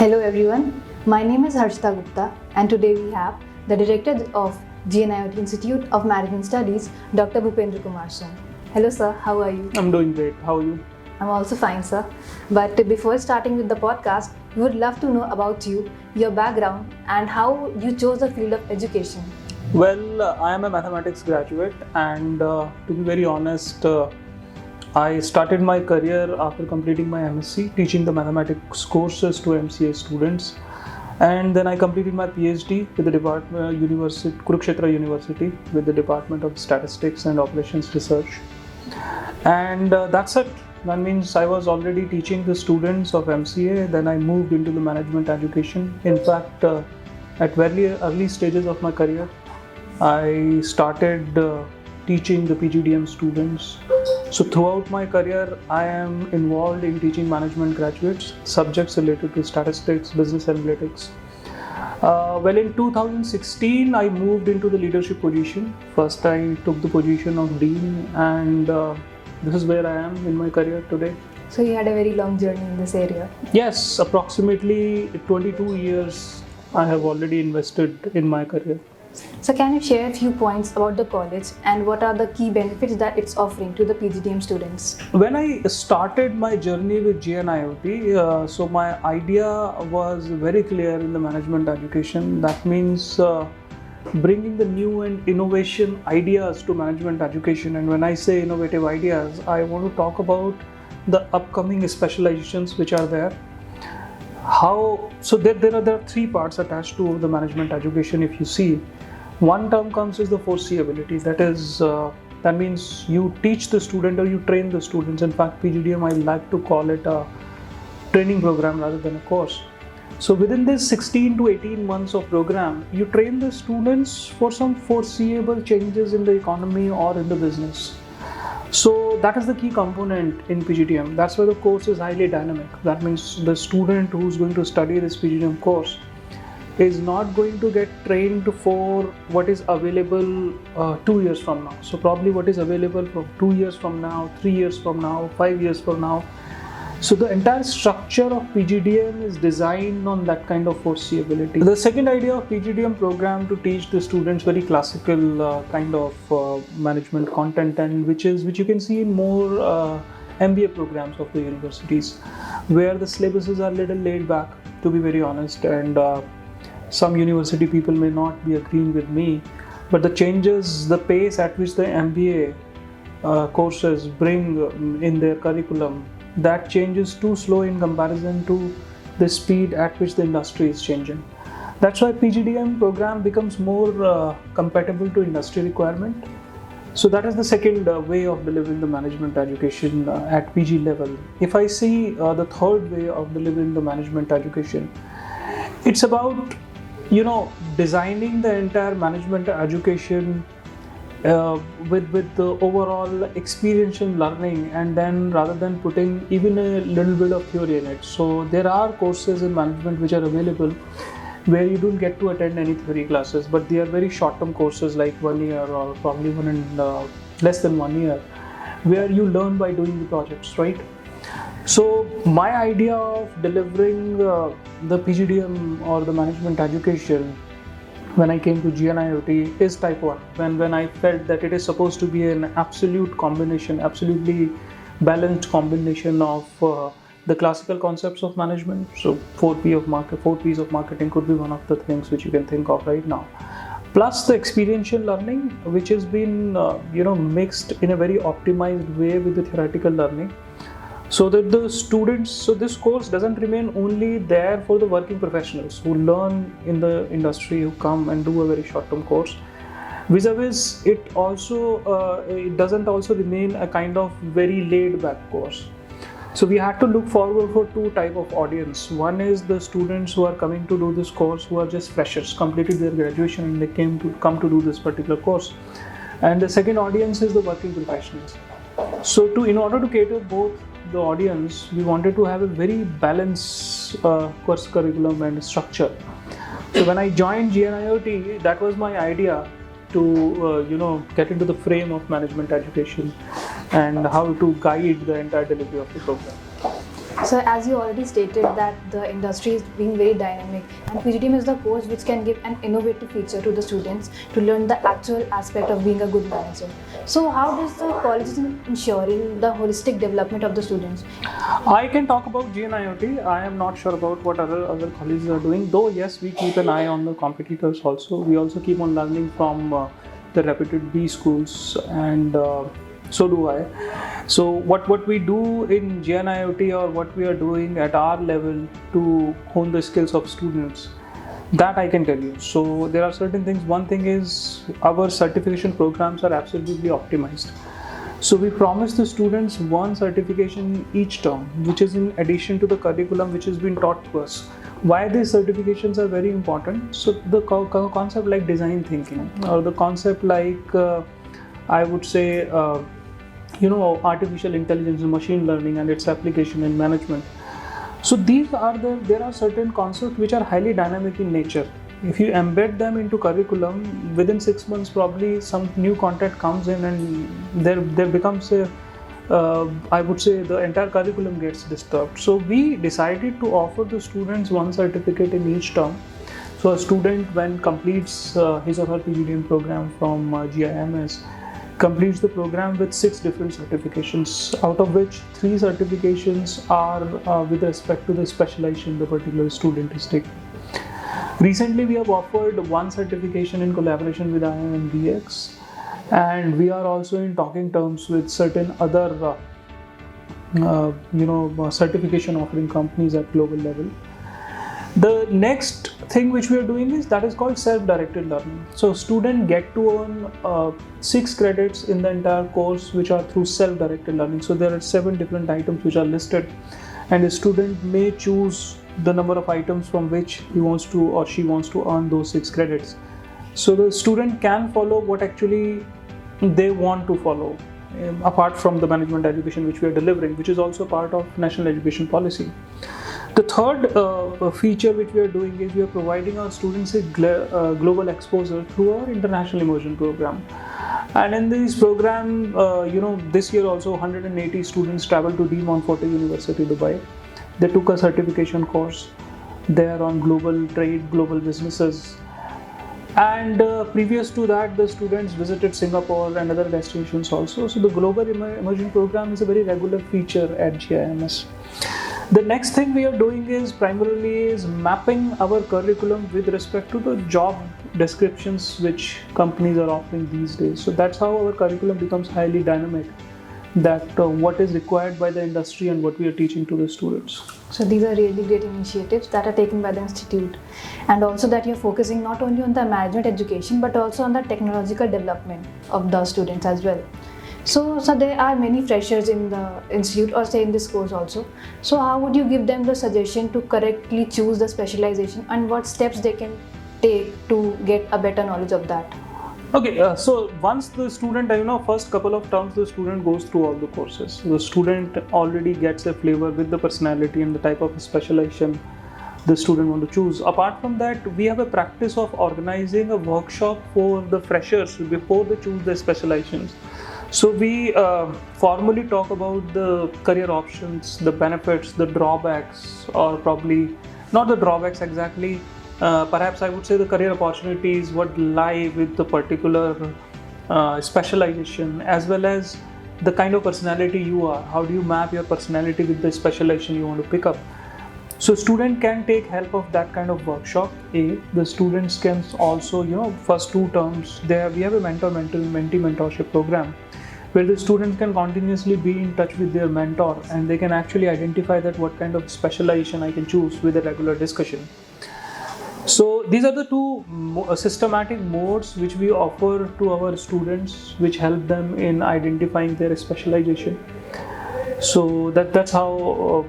Hello everyone, my name is Harshita Gupta and today we have the Director of GNIOT Institute of Management Studies, Dr. Bhupender Kumar Som. Hello sir, how are you? I'm doing great. How are you? I'm also fine sir. But before starting with the podcast, we would love to know about you, your background and how you chose the field of education. Well, I am a mathematics graduate and to be very honest, I started my career after completing my MSc teaching the mathematics courses to MCA students, and then I completed my PhD with the Kurukshetra University with the Department of Statistics and Operations Research, and that's it. That means I was already teaching the students of MCA. Then I moved into the management education. In fact, at very early stages of my career, I started teaching the PGDM students. So throughout my career, I am involved in teaching management graduates subjects related to statistics, business analytics. Well, in 2016, I moved into the leadership position. First, I took the position of Dean, and this is where I am in my career today. So you had a very long journey in this area. Yes, approximately 22 years I have already invested in my career. So can you share a few points about the college and what are the key benefits that it's offering to the PGDM students? When I started my journey with GNIOT, so my idea was very clear in the management education. That means bringing the new and innovation ideas to management education. And when I say innovative ideas, I want to talk about the upcoming specializations which are there. So there are three parts attached to the management education. If you see, one term comes is the foreseeability. That means you teach the student or you train the students. In fact, PGDM, I like to call it a training program rather than a course. So within this 16 to 18 months of program, you train the students for some foreseeable changes in the economy or in the business. So that is the key component in PGDM. That's why the course is highly dynamic. That means the student who's going to study this PGDM course is not going to get trained for what is available 2 years from now. So probably what is available for 2 years from now, 3 years from now, 5 years from now. So the entire structure of PGDM is designed on that kind of foreseeability. The second idea of PGDM program to teach the students very classical kind of management content, and which you can see in more MBA programs of the universities, where the syllabuses are a little laid back, to be very honest, and some university people may not be agreeing with me, but the changes, the pace at which the MBA courses bring in their curriculum, that change is too slow in comparison to the speed at which the industry is changing. That's why PGDM program becomes more compatible to industry requirement. So that is the second way of delivering the management education at PG level. If I see the third way of delivering the management education, it's about designing the entire management education with the overall experiential learning, and then rather than putting even a little bit of theory in it. So there are courses in management which are available where you don't get to attend any theory classes, but they are very short-term courses like 1 year or probably even in less than 1 year, where you learn by doing the projects, right? So my idea of delivering the PGDM or the management education when I came to GNIOT is type 1, when I felt that it is supposed to be an absolute combination, absolutely balanced combination of the classical concepts of management. So 4Ps of marketing could be one of the things which you can think of right now, plus the experiential learning, which has been mixed in a very optimized way with the theoretical learning, so that the students, so this course doesn't remain only there for the working professionals who learn in the industry, who come and do a very short-term course. Vis-a-vis, it doesn't also remain a kind of very laid-back course. So we had to look forward for two type of audience. One is the students who are coming to do this course, who are just freshers, completed their graduation and they come to do this particular course. And the second audience is the working professionals. So in order to cater both the audience, we wanted to have a very balanced course curriculum and structure. So when I joined GNIOT, that was my idea to get into the frame of management education and how to guide the entire delivery of the program. So as you already stated that the industry is being very dynamic, and PGDM is the course which can give an innovative feature to the students to learn the actual aspect of being a good manager. So how does the college is ensuring the holistic development of the students? I can talk about GNIOT. I am not sure about what other colleges are doing. Though yes, we keep an eye on the competitors also. We also keep on learning from the reputed B schools, and so do I. So what we do in GNIOT, or what we are doing at our level to hone the skills of students, that I can tell you. So there are certain things. One thing is our certification programs are absolutely optimized. So we promise the students one certification each term, which is in addition to the curriculum which has been taught to us. Why these certifications are very important? So the concept like design thinking, or the concept like I would say artificial intelligence and machine learning and its application in management. So there are certain concepts which are highly dynamic in nature. If you embed them into curriculum, within 6 months probably some new content comes in, and there becomes a I would say the entire curriculum gets disturbed. So we decided to offer the students one certificate in each term. So a student, when completes his or her PGDM program from GIMS, completes the program with 6 different certifications, out of which 3 certifications are with respect to the specialization the particular student is taking. Recently, we have offered one certification in collaboration with IIMBX, and we are also in talking terms with certain other certification offering companies at global level. The next thing which we are doing is called self-directed learning. So students get to earn 6 credits in the entire course, which are through self-directed learning. So there are 7 different items which are listed, and a student may choose the number of items from which he wants to or she wants to earn those 6 credits. So the student can follow what actually they want to follow, apart from the management education which we are delivering, which is also part of national education policy. The third feature which we are doing is we are providing our students a global exposure through our international immersion program. And in this program, this year also 180 students traveled to De Montfort University, Dubai. They took a certification course there on global trade, global businesses. And previous to that, the students visited Singapore and other destinations also. So the global immersion program is a very regular feature at GIMS. The next thing we are doing is primarily mapping our curriculum with respect to the job descriptions which companies are offering these days. So that's how our curriculum becomes highly dynamic, that what is required by the industry and what we are teaching to the students. So these are really great initiatives that are taken by the institute, and also that you're focusing not only on the management education but also on the technological development of the students as well. So there are many freshers in the institute, or say in this course also. So how would you give them the suggestion to correctly choose the specialization, and what steps they can take to get a better knowledge of that? Okay, so once the student, first couple of terms the student goes through all the courses. The student already gets a flavor with the personality and the type of specialization the student want to choose. Apart from that, we have a practice of organizing a workshop for the freshers before they choose their specializations. So we formally talk about the career options, the benefits, the drawbacks, or probably not the drawbacks exactly. Perhaps I would say the career opportunities, what lie with the particular specialization, as well as the kind of personality you are. How do you map your personality with the specialization you want to pick up? So student can take help of that kind of workshop. The students can also, first 2 terms, we have a mentee mentorship program, where the students can continuously be in touch with their mentor, and they can actually identify that what kind of specialization I can choose with a regular discussion. So these are the 2 systematic modes which we offer to our students, which help them in identifying their specialization. So that's how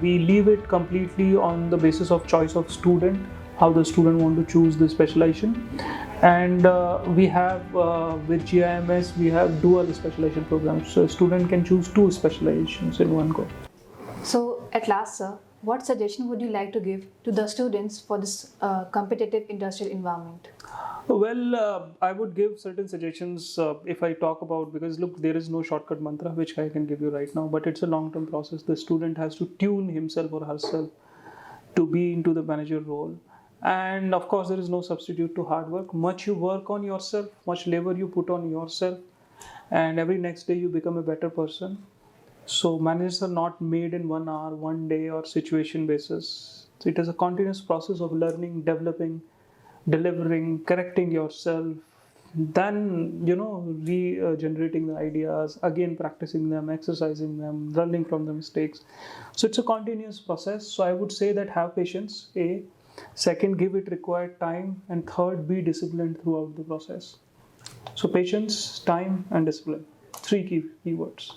we leave it completely on the basis of choice of student, how the student want to choose the specialization. And we have with GIMS we have dual specialization programs, so a student can choose 2 specializations in one go. So at last, sir, what suggestion would you like to give to the students for this competitive industrial environment? Well, I would give certain suggestions if I talk about, because look, there is no shortcut mantra which I can give you right now, but it's a long term process. The student has to tune himself or herself to be into the manager role. And of course, there is no substitute to hard work. Much you work on yourself, much labor you put on yourself, and every next day you become a better person. So managers are not made in 1 hour, 1 day, or situation basis. So it is a continuous process of learning, developing, delivering, correcting yourself, then regenerating the ideas, again practicing them, exercising them, learning from the mistakes. So it's a continuous process. So I would say that have patience. A second, give it required time, and third, be disciplined throughout the process. So patience, time, and discipline. Three key words.